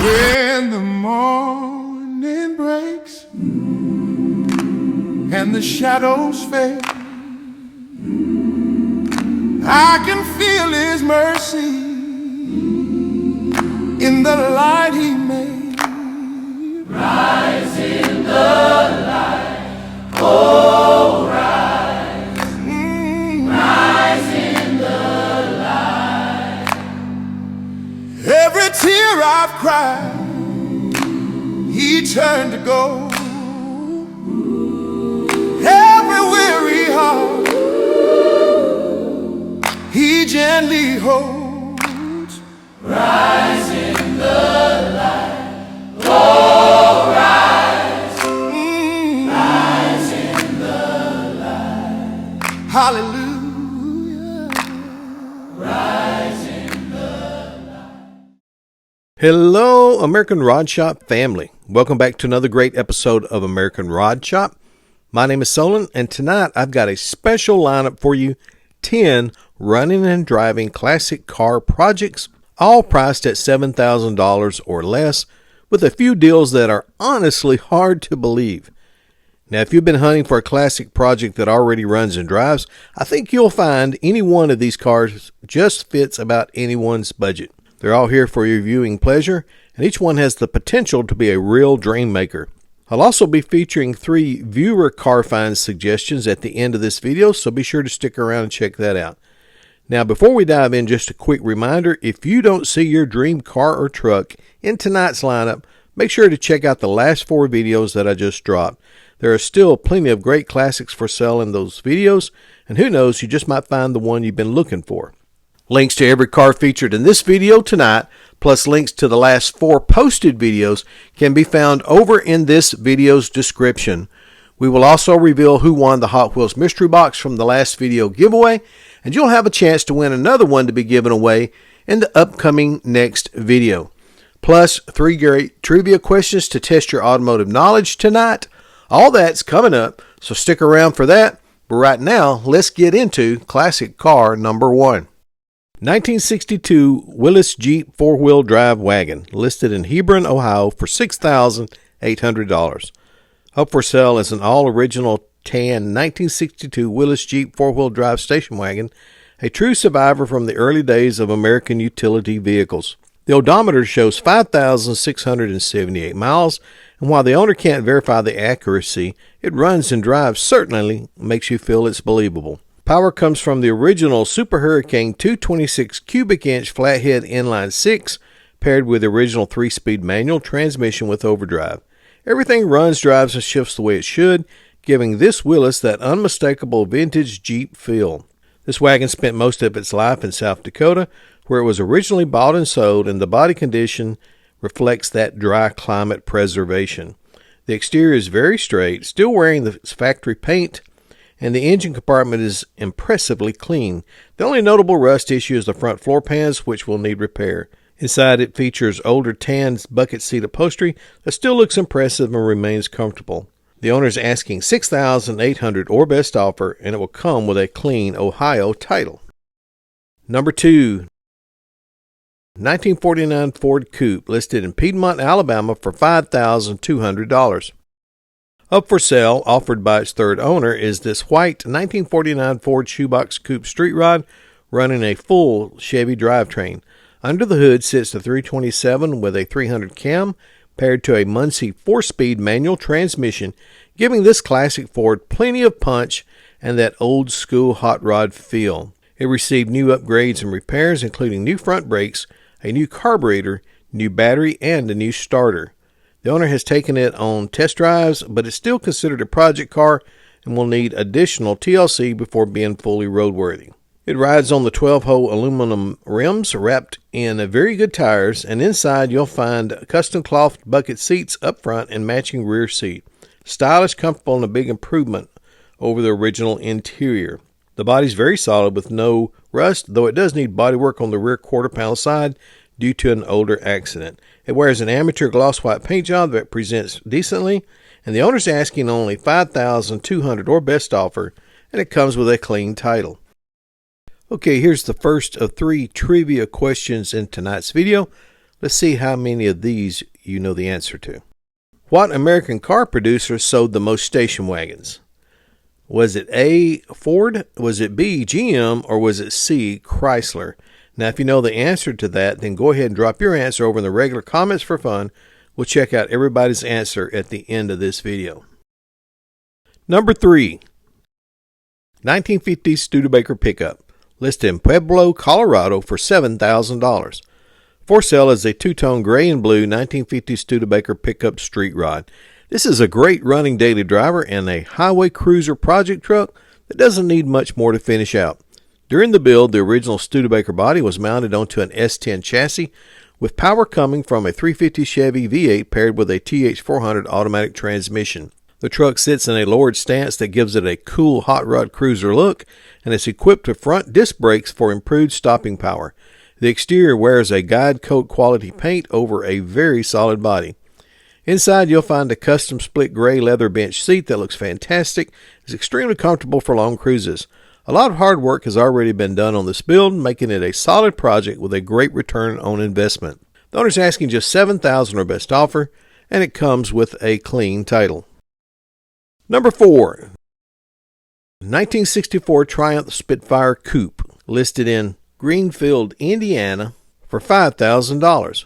When the morning breaks and the shadows fade, I can feel His mercy in the light He made. Rise in the light, oh rise, rise in the light. Every tear I've cried, He turned to gold. Every weary heart, He gently holds. Rise in the light, oh rise, rise in the light. Hallelujah. Rise in the light. Hello, American Rod Shop family. Welcome back to another great episode of American Rod Shop. My name is Solon, and tonight I've got a special lineup for you. 10 running and driving classic car projects, all priced at $7,000 or less, with a few deals that are honestly hard to believe. Now, if you've been hunting for a classic project that already runs and drives, I think you'll find any one of these cars just fits about anyone's budget. They're all here for your viewing pleasure, and each one has the potential to be a real dream maker. I'll also be featuring 3 viewer car finds suggestions at the end of this video, so be sure to stick around and check that out. Now, before we dive in, just a quick reminder, if you don't see your dream car or truck in tonight's lineup, make sure to check out the last 4 videos that I just dropped. There are still plenty of great classics for sale in those videos, and who knows, you just might find the one you've been looking for. Links to every car featured in this video tonight, plus links to the last 4 posted videos, can be found over in this video's description. We will also reveal who won the Hot Wheels mystery box from the last video giveaway, and you'll have a chance to win another one to be given away in the upcoming next video. Plus 3 great trivia questions to test your automotive knowledge tonight. All that's coming up, so stick around for that. But right now, let's get into classic car number 1. 1962 Willys Jeep 4-wheel drive wagon, listed in Hebron, Ohio for $6,800. Up for sale is an all-original tan 1962 Willys Jeep 4-wheel drive station wagon, a true survivor from the early days of American utility vehicles. The odometer shows 5,678 miles, and while the owner can't verify the accuracy, it runs and drives certainly makes you feel it's believable. Power comes from the original Super Hurricane 226 cubic inch flathead inline 6, paired with the original 3-speed manual transmission with overdrive. Everything runs, drives, and shifts the way it should, giving this Willys that unmistakable vintage Jeep feel. This wagon spent most of its life in South Dakota, where it was originally bought and sold, and the body condition reflects that dry climate preservation. The exterior is very straight, still wearing the factory paint, and the engine compartment is impressively clean. The only notable rust issue is the front floor pans, which will need repair. Inside, it features older tan bucket seat upholstery that still looks impressive and remains comfortable. The owner is asking $6,800 or best offer, and it will come with a clean Ohio title. Number 2. 1949 Ford Coupe, listed in Piedmont, Alabama for $5,200. Up for sale, offered by its third owner, is this white 1949 Ford Shoebox Coupe street rod running a full Chevy drivetrain. Under the hood sits the 327 with a 300 cam, paired to a Muncie 4-speed manual transmission, giving this classic Ford plenty of punch and that old-school hot rod feel. It received new upgrades and repairs, including new front brakes, a new carburetor, new battery, and a new starter. The owner has taken it on test drives, but it's still considered a project car and will need additional TLC before being fully roadworthy. It rides on the 12-hole aluminum rims wrapped in very good tires, and inside you'll find custom cloth bucket seats up front and matching rear seat. Stylish, comfortable, and a big improvement over the original interior. The body's very solid with no rust, though it does need bodywork on the rear quarter panel side due to an older accident. It wears an amateur gloss white paint job that presents decently, and the owner's asking only $5,200 or best offer, and it comes with a clean title. Okay, here's the first of 3 trivia questions in tonight's video. Let's see how many of these you know the answer to. What American car producer sold the most station wagons? Was it A, Ford, was it B, GM, or was it C, Chrysler? Now, if you know the answer to that, then go ahead and drop your answer over in the regular comments for fun. We'll check out everybody's answer at the end of this video. Number 3, 1950 Studebaker pickup, listed in Pueblo, Colorado for $7,000. For sale is a two-tone gray and blue 1950 Studebaker pickup street rod. This is a great running daily driver and a highway cruiser project truck that doesn't need much more to finish out. During the build, the original Studebaker body was mounted onto an S10 chassis with power coming from a 350 Chevy V8 paired with a TH400 automatic transmission. The truck sits in a lowered stance that gives it a cool hot rod cruiser look, and is equipped with front disc brakes for improved stopping power. The exterior wears a guide coat quality paint over a very solid body. Inside, you'll find a custom split gray leather bench seat that looks fantastic. It's extremely comfortable for long cruises. A lot of hard work has already been done on this build, making it a solid project with a great return on investment. The owner's asking just $7,000 or best offer, and it comes with a clean title. Number 4, 1964 Triumph Spitfire Coupe, listed in Greenfield, Indiana for $5,000.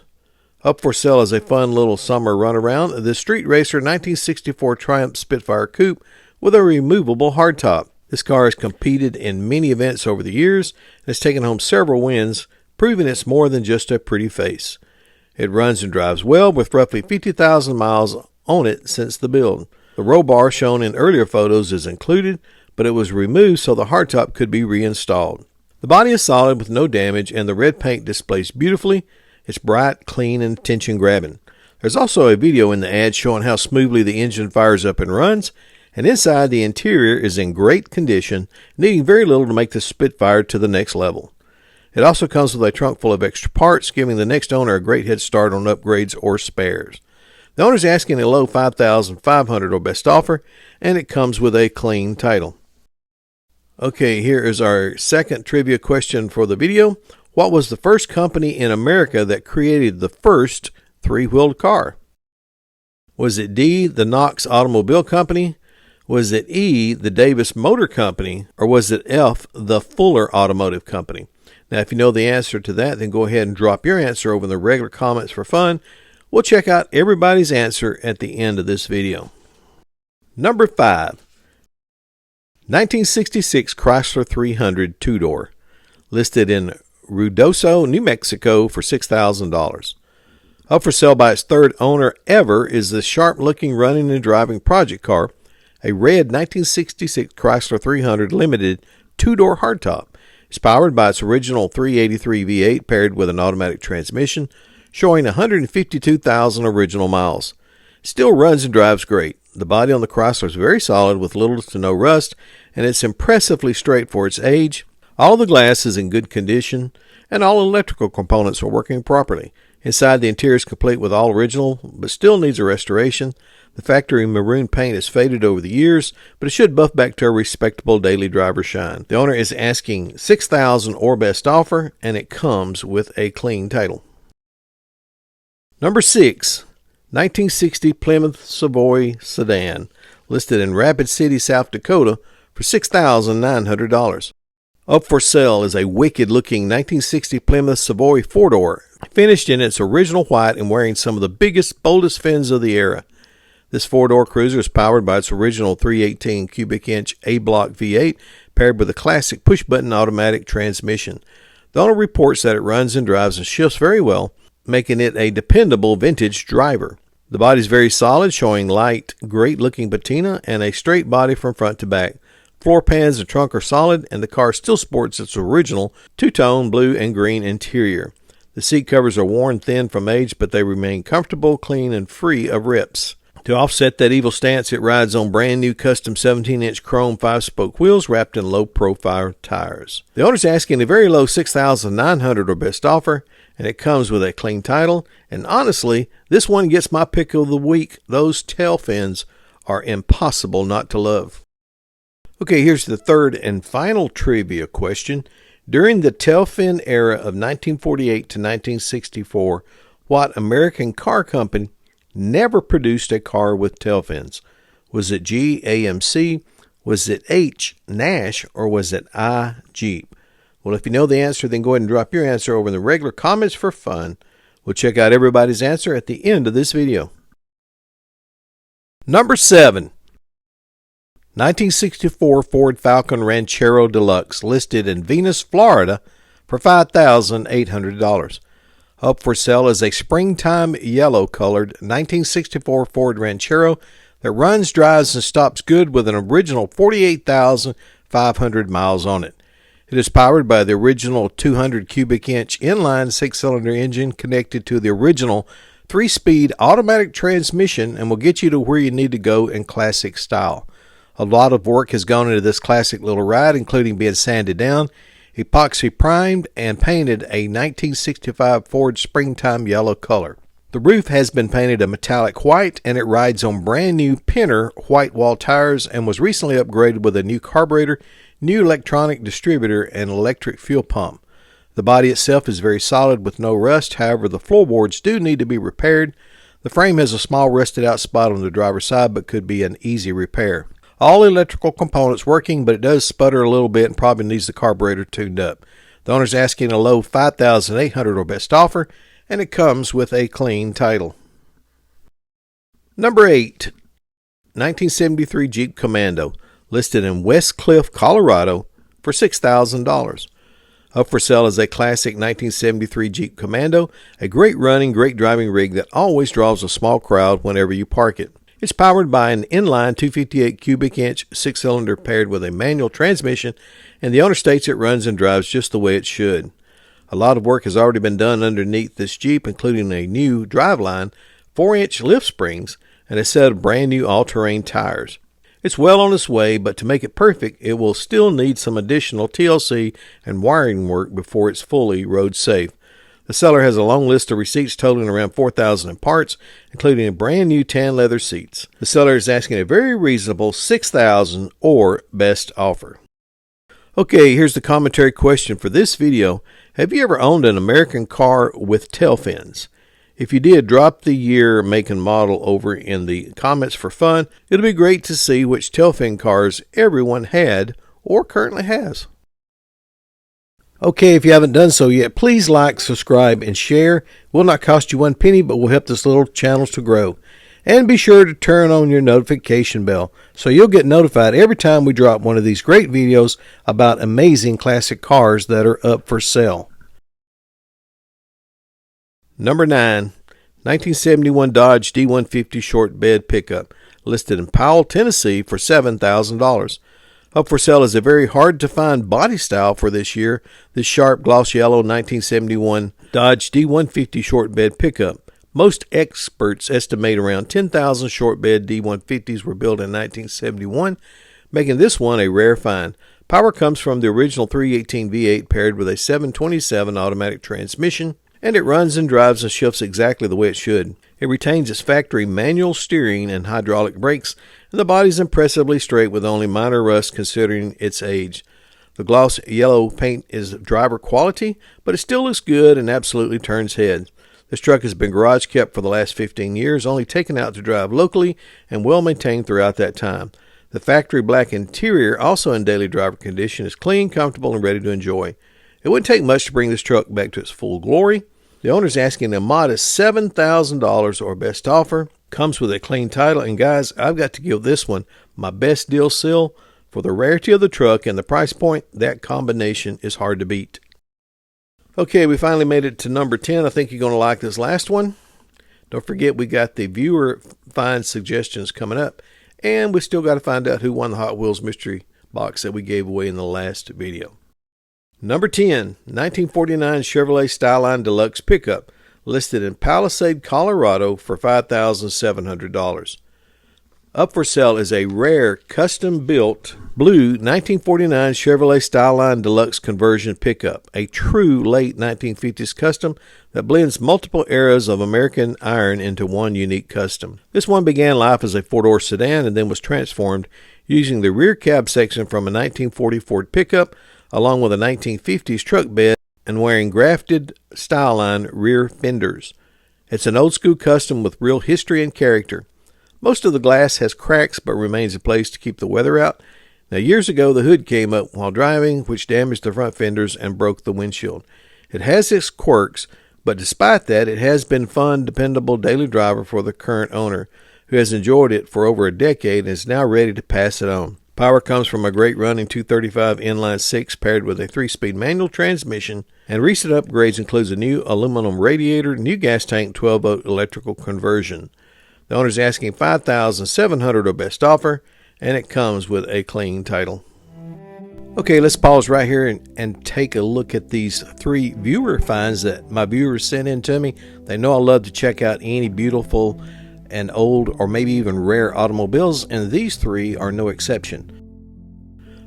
Up for sale as a fun little summer runaround, the Street Racer 1964 Triumph Spitfire Coupe with a removable hardtop. This car has competed in many events over the years and has taken home several wins, proving it's more than just a pretty face. It runs and drives well with roughly 50,000 miles on it since the build. The roll bar shown in earlier photos is included, but it was removed so the hardtop could be reinstalled. The body is solid with no damage, and the red paint displays beautifully. It's bright, clean, and attention-grabbing. There's also a video in the ad showing how smoothly the engine fires up and runs, and inside the interior is in great condition, needing very little to make the Spitfire to the next level. It also comes with a trunk full of extra parts, giving the next owner a great head start on upgrades or spares. The owner's asking a low $5,500 or best offer, and it comes with a clean title. Okay, here is our second trivia question for the video. What was the first company in America that created the first three-wheeled car? Was it D, the Knox Automobile Company? Was it E, the Davis Motor Company? Or was it F, the Fuller Automotive Company? Now, if you know the answer to that, then go ahead and drop your answer over in the regular comments for fun. We'll check out everybody's answer at the end of this video. Number 5, 1966 Chrysler 300 two-door, listed in Ruidoso, New Mexico for $6,000. Up for sale by its third owner ever is the sharp-looking running and driving project car, a red 1966 Chrysler 300 Limited two-door hardtop. It's powered by its original 383 V8 paired with an automatic transmission, showing 152,000 original miles. Still runs and drives great. The body on the Chrysler is very solid with little to no rust, and it's impressively straight for its age. All the glass is in good condition, and all electrical components are working properly. Inside, the interior is complete with all original, but still needs a restoration. The factory maroon paint has faded over the years, but it should buff back to a respectable daily driver shine. The owner is asking $6,000 or best offer, and it comes with a clean title. Number 6, 1960 Plymouth Savoy Sedan, listed in Rapid City, South Dakota for $6,900. Up for sale is a wicked-looking 1960 Plymouth Savoy four-door, finished in its original white and wearing some of the biggest, boldest fins of the era. This four-door cruiser is powered by its original 318 cubic inch A-block V8 paired with a classic push-button automatic transmission. The owner reports that it runs and drives and shifts very well, making it a dependable vintage driver. The body is very solid, showing light, great-looking patina and a straight body from front to back. Floor pans and trunk are solid, and the car still sports its original two-tone blue and green interior. The seat covers are worn thin from age, but they remain comfortable, clean, and free of rips. To offset that evil stance, it rides on brand new custom 17-inch chrome 5-spoke wheels wrapped in low-profile tires. The owner's asking a very low $6,900 or best offer, and it comes with a clean title. And honestly, this one gets my pick of the week. Those tail fins are impossible not to love. Okay, here's the third and final trivia question. During the tail fin era of 1948 to 1964, What American car company never produced a car with tail fins? Was it G, AMC? Was it H, Nash? Or was it I, Jeep? Well, if you know the answer, then go ahead and drop your answer over in the regular comments for fun. We'll check out everybody's answer at the end of this video. Number 7. 1964 Ford Falcon Ranchero Deluxe, listed in Venus, Florida for $5,800. Up for sale is a springtime yellow-colored 1964 Ford Ranchero that runs, drives, and stops good with an original 48,500 miles on it. It is powered by the original 200 cubic inch inline 6-cylinder engine connected to the original 3-speed automatic transmission and will get you to where you need to go in classic style. A lot of work has gone into this classic little ride, including being sanded down, epoxy primed, and painted a 1965 Ford springtime yellow color. The roof has been painted a metallic white, and it rides on brand new Penner white wall tires and was recently upgraded with a new carburetor, new electronic distributor, and electric fuel pump. The body itself is very solid with no rust. However, the floorboards do need to be repaired. The frame has a small rusted out spot on the driver's side but could be an easy repair. All electrical components working, but it does sputter a little bit and probably needs the carburetor tuned up. The owner's asking a low $5,800 or best offer, and it comes with a clean title. Number 8. 1973 Jeep Commando, listed in West Cliff, Colorado for $6,000. Up for sale is a classic 1973 Jeep Commando, a great running, great driving rig that always draws a small crowd whenever you park it. It's powered by an inline 258 cubic inch 6-cylinder paired with a manual transmission, and the owner states it runs and drives just the way it should. A lot of work has already been done underneath this Jeep, including a new driveline, 4-inch lift springs, and a set of brand new all-terrain tires. It's well on its way, but to make it perfect, it will still need some additional TLC and wiring work before it's fully road safe. The seller has a long list of receipts totaling around $4,000 in parts, including brand new tan leather seats. The seller is asking a very reasonable $6,000 or best offer. Okay, here's the commentary question for this video. Have you ever owned an American car with tail fins? If you did, drop the year, make, and model over in the comments for fun. It'll be great to see which tail fin cars everyone had or currently has. Okay, if you haven't done so yet, please like, subscribe, and share. It will not cost you one penny, but will help this little channel to grow. And be sure to turn on your notification bell so you'll get notified every time we drop one of these great videos about amazing classic cars that are up for sale. Number 9, 1971 Dodge D150 short bed pickup, listed in Powell, Tennessee for $7,000. Up for sale is a very hard-to-find body style for this year, this sharp gloss yellow 1971 Dodge D150 short bed pickup. Most experts estimate around 10,000 short bed D150s were built in 1971, making this one a rare find. Power comes from the original 318 V8 paired with a 727 automatic transmission, and it runs and drives and shifts exactly the way it should. It retains its factory manual steering and hydraulic brakes, and the body is impressively straight with only minor rust considering its age. The gloss yellow paint is driver quality, but it still looks good and absolutely turns heads. This truck has been garage kept for the last 15 years, only taken out to drive locally and well maintained throughout that time. The factory black interior, also in daily driver condition, is clean, comfortable, and ready to enjoy. It wouldn't take much to bring this truck back to its full glory. The owner's asking a modest $7,000 or best offer. Comes with a clean title, and guys, I've got to give this one my best deal seal. For the rarity of the truck and the price point, that combination is hard to beat. Okay, we finally made it to number 10. I think you're going to like this last one. Don't forget, we got the viewer find suggestions coming up, and we still got to find out who won the Hot Wheels mystery box that we gave away in the last video. Number 10, 1949 Chevrolet Styleline Deluxe pickup, listed in Palisade, Colorado for $5,700. Up for sale is a rare custom-built blue 1949 Chevrolet Styleline Deluxe conversion pickup, a true late 1950s custom that blends multiple eras of American iron into one unique custom. This one began life as a four-door sedan and then was transformed using the rear cab section from a 1940 Ford pickup along with a 1950s truck bed and wearing grafted Styleline rear fenders. It's an old school custom with real history and character. Most of the glass has cracks but remains in place to keep the weather out. Now, years ago, the hood came up while driving, which damaged the front fenders and broke the windshield. It has its quirks, but despite that, it has been fun, dependable daily driver for the current owner, who has enjoyed it for over a decade and is now ready to pass it on. Power comes from a great running 235 inline 6 paired with a 3-speed manual transmission, and recent upgrades includes a new aluminum radiator, new gas tank, 12-volt electrical conversion. The owner's asking $5,700 or best offer, and it comes with a clean title. Okay, let's pause right here and take a look at these 3 viewer finds that my viewers sent in to me. They know I love to check out any beautiful and old or maybe even rare automobiles, and these 3 are no exception.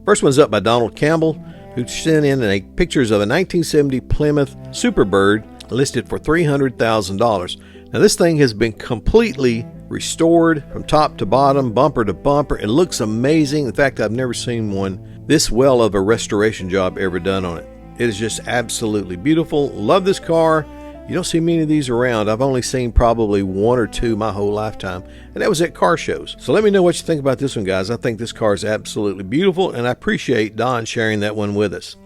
First one's up by Donald Campbell, who sent in pictures of a 1970 Plymouth Superbird listed for $300,000. Now, this thing has been completely restored from top to bottom, bumper to bumper. It looks amazing. In fact, I've never seen one this well of a restoration job ever done on it. It is just absolutely beautiful. Love this car. You don't see many of these around. I've only seen probably 1 or 2 my whole lifetime, and that was at car shows. So let me know what you think about this one, guys. I think this car is absolutely beautiful, and I appreciate Don sharing that one with us.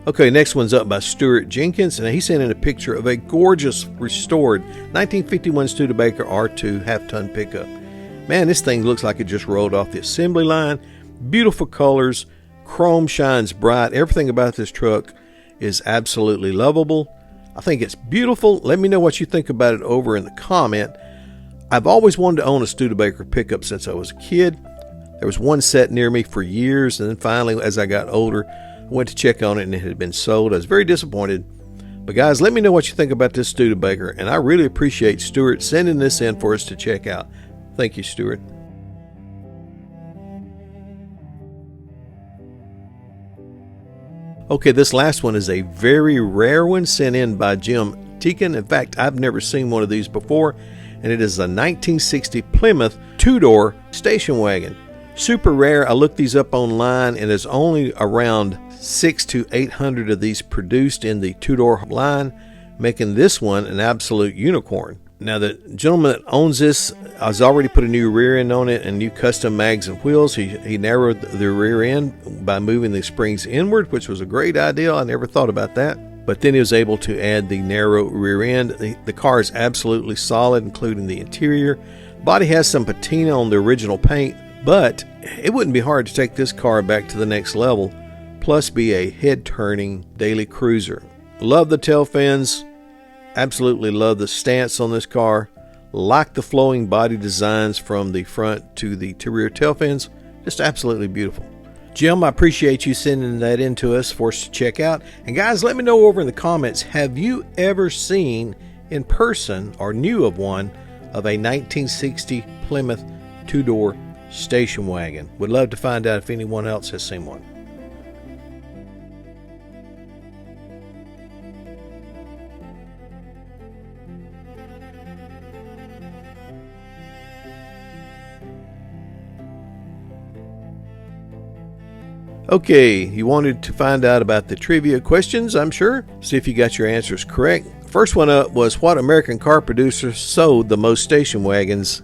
Okay, next one's up by Stuart Jenkins, and he sent in a picture of a gorgeous restored 1951 Studebaker R2 half-ton pickup. Man, this thing looks like it just rolled off the assembly line. Beautiful colors, chrome shines bright. Everything about this truck is absolutely lovable. I think it's beautiful. Let me know what you think about it over in the comment. I've always wanted to own a Studebaker pickup since I was a kid. There was one set near me for years, and then finally, as I got older, I went to check on it and it had been sold. I was very disappointed. But guys, let me know what you think about this Studebaker, and I really appreciate Stuart sending this in for us to check out. Thank you, Stuart. Okay, this last one is a very rare one sent in by Jim Teakin. In fact, I've never seen one of these before, and it is a 1960 Plymouth 2-door station wagon. Super rare. I looked these up online, and there's only around 600 to 800 of these produced in the 2-door line, making this one an absolute unicorn. Now, the gentleman that owns this has already put a new rear end on it and new custom mags and wheels. He narrowed the rear end by moving the springs inward, which was a great idea. I never thought about that. But then he was able to add the narrow rear end. The car is absolutely solid, including the interior. Body has some patina on the original paint, but it wouldn't be hard to take this car back to the next level, plus be a head-turning daily cruiser. Love the tail fins. Absolutely love the stance on this car. Like the flowing body designs from the front to the rear tail fins. Just absolutely beautiful. Jim, I appreciate you sending that in to us for us to check out. And guys, let me know over in the comments, have you ever seen in person or knew of one of a 1960 Plymouth 2-door station wagon? Would love to find out if anyone else has seen one. Okay, you wanted to find out about the trivia questions, I'm sure. See if you got your answers correct. First one up was, what American car producer sold the most station wagons?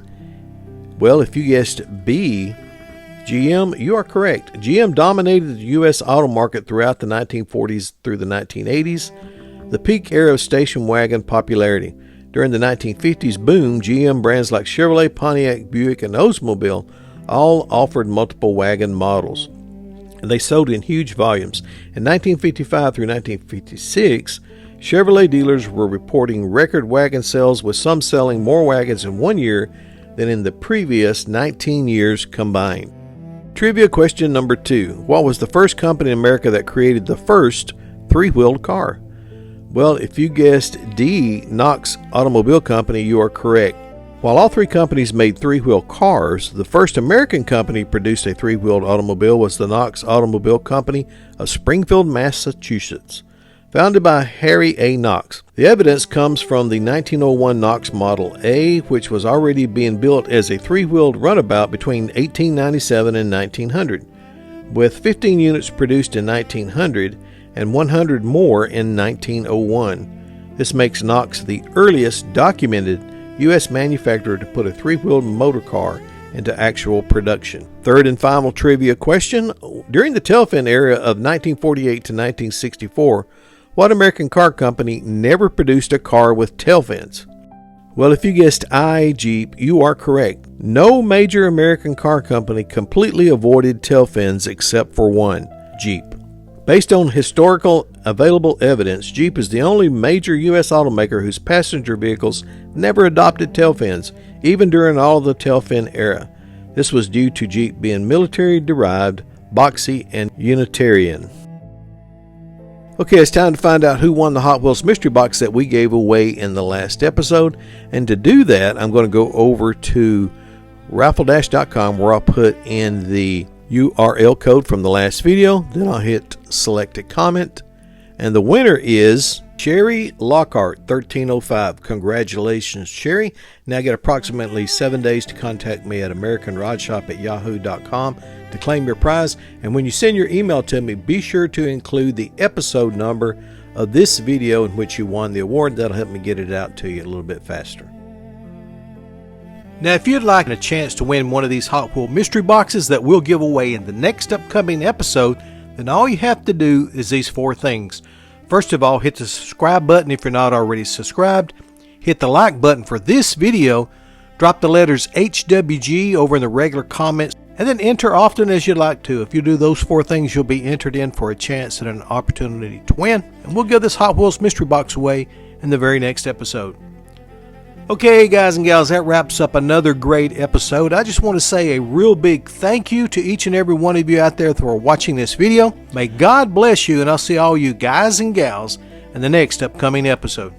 Well, if you guessed B, GM, you are correct. GM dominated the U.S. auto market throughout the 1940s through the 1980s, the peak era of station wagon popularity. During the 1950s boom, GM brands like Chevrolet, Pontiac, Buick, and Oldsmobile all offered multiple wagon models. And they sold in huge volumes. In 1955 through 1956, Chevrolet dealers were reporting record wagon sales, with some selling more wagons in 1 year than in the previous 19 years combined. Trivia question number 2. What was the first company in America that created the first 3-wheeled car? Well, if you guessed D, Knox Automobile Company, you are correct. While all 3 companies made 3-wheel cars, the first American company produced a 3-wheeled automobile was the Knox Automobile Company of Springfield, Massachusetts. founded by Harry A. Knox. The evidence comes from the 1901 Knox Model A, which was already being built as a three-wheeled runabout between 1897 and 1900, with 15 units produced in 1900 and 100 more in 1901. This makes Knox the earliest documented U.S. manufacturer to put a three-wheeled motor car into actual production. Third and final trivia question. During the tailfin era of 1948 to 1964, what American car company never produced a car with tail fins? Well, if you guessed Jeep, you are correct. No major American car company completely avoided tail fins except for one, Jeep. Based on historical available evidence, Jeep is the only major U.S. automaker whose passenger vehicles never adopted tail fins, even during all of the tail fin era. This was due to Jeep being military-derived, boxy, and Unitarian. Okay, it's time to find out who won the Hot Wheels mystery box that we gave away in the last episode. And to do that, I'm going to go over to raffle-com where I'll put in the URL code from the last video. Then I'll hit select a comment. And the winner is Sherry Lockhart, 1305. Congratulations, Sherry. Now you get approximately 7 days to contact me at AmericanRodShop@yahoo.com to claim your prize. And when you send your email to me, be sure to include the episode number of this video in which you won the award. That'll help me get it out to you a little bit faster. Now, if you'd like a chance to win one of these Hot Wheel mystery boxes that we'll give away in the next upcoming episode, then all you have to do is these four things. First of all, hit the subscribe button if you're not already subscribed. Hit the like button for this video. Drop the letters HWG over in the regular comments. And then enter often as you'd like to. If you do those four things, you'll be entered in for a chance at an opportunity to win. And we'll give this Hot Wheels mystery box away in the very next episode. Okay, guys and gals, that wraps up another great episode. I just want to say a real big thank you to each and every one of you out there for watching this video. May God bless you, and I'll see all you guys and gals in the next upcoming episode.